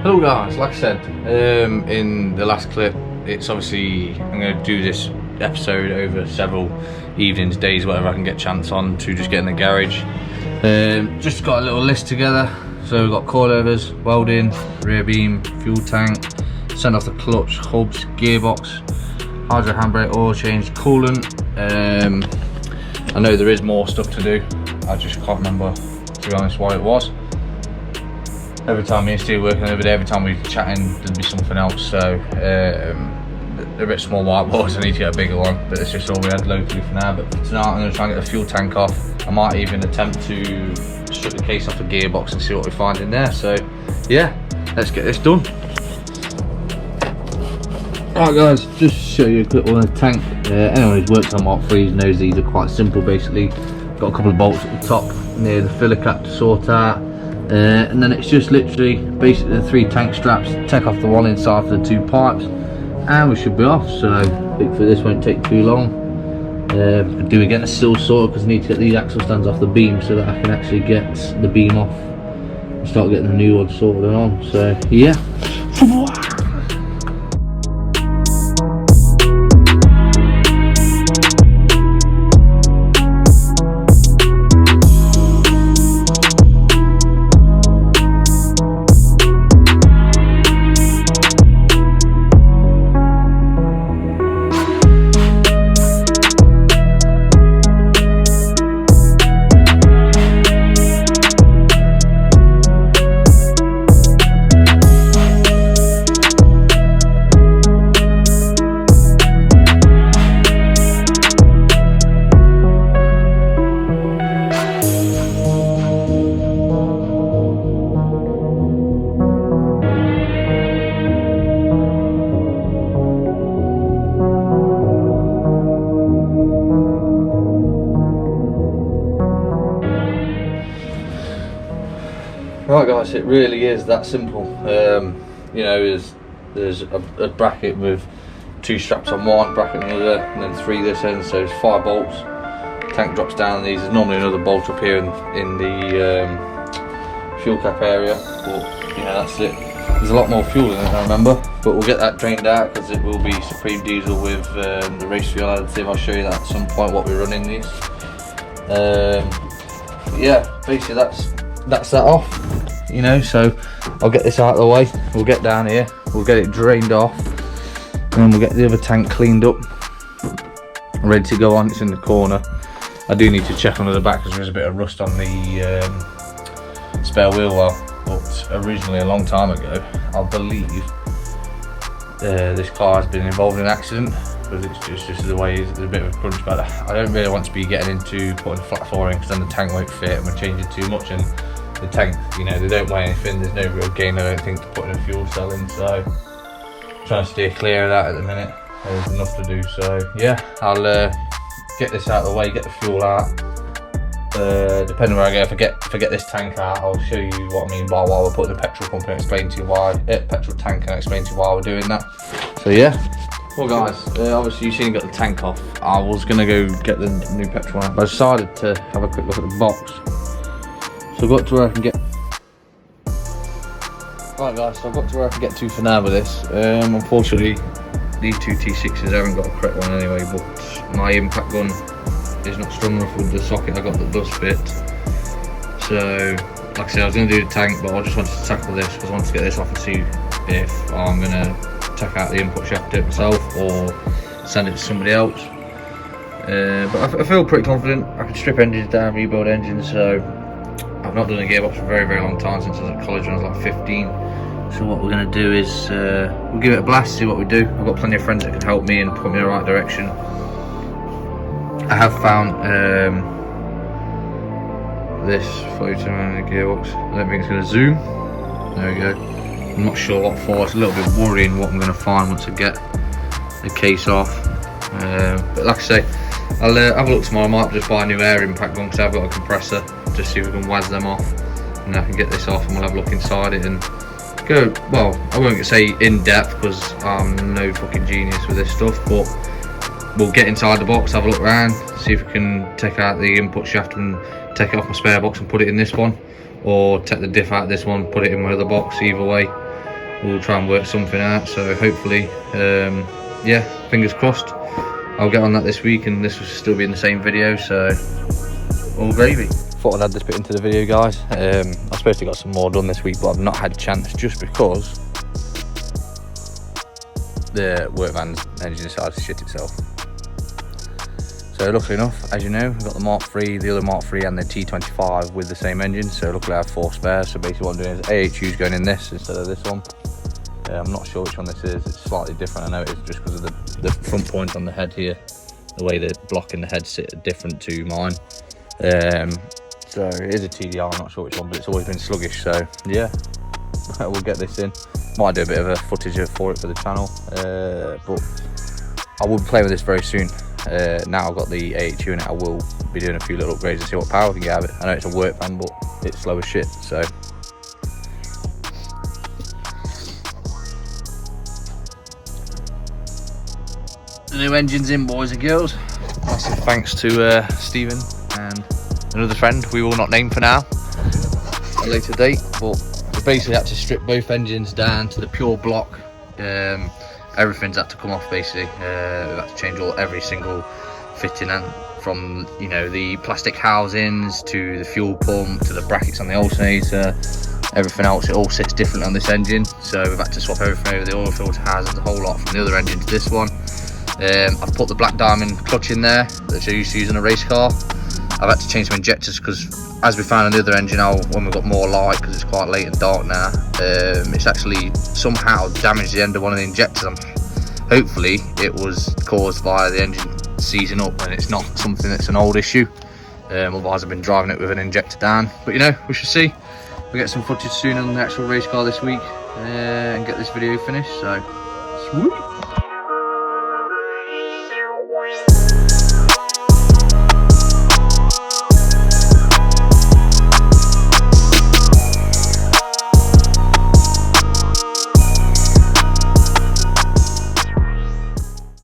Hello guys, like I said in the last clip, it's obviously I'm going to do this episode over several evenings, days, whatever I can get chance on to just get in the garage. Just got a little list together. So we've got coilovers, welding, rear beam, fuel tank, send off the clutch, hubs, gearbox, hydro handbrake, oil change, coolant. I know there is more stuff to do, I just can't remember, to be honest, what it was. Every time me and Steve working over there, every time we were chatting, there'd be something else. So they're a bit small whiteboards, I need to get a bigger one, but it's just all we had locally for now. But for tonight I'm going to try and get the fuel tank off. I might even attempt to strip the case off the gearbox and see what we find in there. So yeah, let's get this done. Alright guys, just show you a quick one of the tank. Anyone who's worked on Mark 3s knows these are quite simple basically. Got a couple of bolts at the top near the filler cap to sort out. And then it's just literally basically the 3 tank straps, take off the one inside for the 2 pipes, and we should be off. So hopefully this won't take too long. Do we get the sill sorted because I need to get these axle stands off the beam so that I can actually get the beam off and start getting the new one sorted and on. So yeah. Right guys, it really is that simple. You know, there's a bracket with 2 straps on one, bracket on the other, and then 3 this end, so there's 5 bolts. Tank drops down these, there's normally another bolt up here in the fuel cap area, but you know, that's it. There's a lot more fuel in it, I remember, but we'll get that drained out because it will be Supreme diesel with the race fuel additive. I'll show you that at some point, what we run in these. Yeah, basically that's that off. You know, so I'll get this out of the way, we'll get down here, we'll get it drained off, and then we'll get the other tank cleaned up, ready to go on. It's in the corner. I do need to check under the back because there's a bit of rust on the spare wheel well, but originally a long time ago, I believe this car has been involved in an accident, but it's just the way it is. There's a bit of a crunch, but I don't really want to be getting into putting flat floor in because then the tank won't fit and we're changing too much. And the tank, you know, they don't weigh anything, there's no real gain, I don't think, to putting a fuel cell in, so trying to steer clear of that at the minute. There's enough to do, so yeah, I'll get this out of the way, get the fuel out. Depending where I go, if I get this tank out, I'll show you what I mean by why we're putting the petrol pump in and explain to you why, petrol tank, and explain to you why we're doing that. So yeah. Well guys, obviously you've seen got the tank off. I was going to go get the new petrol one, but I decided to have a quick look at the box. So I've got to where I can get. Right guys, so I've got to where I can get to for now with this. Unfortunately, these 2 T6s haven't got a correct one anyway, but my impact gun is not strong enough with the socket I got that does fit. So, like I said, I was going to do the tank, but I just wanted to tackle this because I wanted to get this off and see if I'm going to take out the input shaft, do it myself, or send it to somebody else. But I feel pretty confident. I can strip engines down, rebuild engines, so I've not done a gearbox for a very, very long time, since I was at college when I was like 15. So what we're going to do is we'll give it a blast, see what we do. I've got plenty of friends that can help me and put me in the right direction. I have found this floating around the gearbox. I don't think it's going to zoom. There we go. I'm not sure what for. It's a little bit worrying what I'm going to find once I get the case off. But like I say, I'll have a look tomorrow. I might just buy a new air impact gun because I've got a compressor, just see if we can waz them off, and I can get this off and we'll have a look inside it and go, well, I won't say in depth because I'm no fucking genius with this stuff, but we'll get inside the box, have a look around, see if we can take out the input shaft and take it off my spare box and put it in this one, or take the diff out of this one, put it in my other box. Either way, we'll try and work something out. So hopefully, yeah, fingers crossed, I'll get on that this week and this will still be in the same video, so all gravy. Thought I'd add this bit into the video, guys. I was supposed to get some more done this week, but I've not had a chance just because the workman's engine decided to shit itself. So luckily enough, as you know, we've got the Mark III, the other Mark III and the T25 with the same engine, so luckily I have 4 spares. So basically what I'm doing is AHU's going in this instead of this one. I'm not sure which one this is, it's slightly different. I know it is just because of the front point on the head here, the way the block and the head sit different to mine. So it is a TDR, I'm not sure which one, but it's always been sluggish, so yeah, we'll get this in. Might do a bit of a footage for it for the channel, but I will be playing with this very soon. Now I've got the AHU in it, I will be doing a few little upgrades to see what power we can get out of it. I know it's a work van, but it's slow as shit, so. The new engine's in, boys and girls. Massive thanks to Stephen and another friend we will not name for now, at a later date, but we basically had to strip both engines down to the pure block. Everything's had to come off basically. We've had to change every single fitting, and from, you know, the plastic housings to the fuel pump to the brackets on the alternator, everything else, it all sits different on this engine. So we've had to swap everything over, the oil filter housings, a whole lot from the other engine to this one. I've put the black diamond clutch in there that you're used to using a race car. I've had to change some injectors because, as we found on the other engine, when we've got more light, because it's quite late and dark now, it's actually somehow damaged the end of one of the injectors. Hopefully it was caused by the engine seizing up and it's not something that's an old issue. Otherwise I've been driving it with an injector down, but you know, we shall see. We'll get some footage soon on the actual race car this week and get this video finished, so sweet.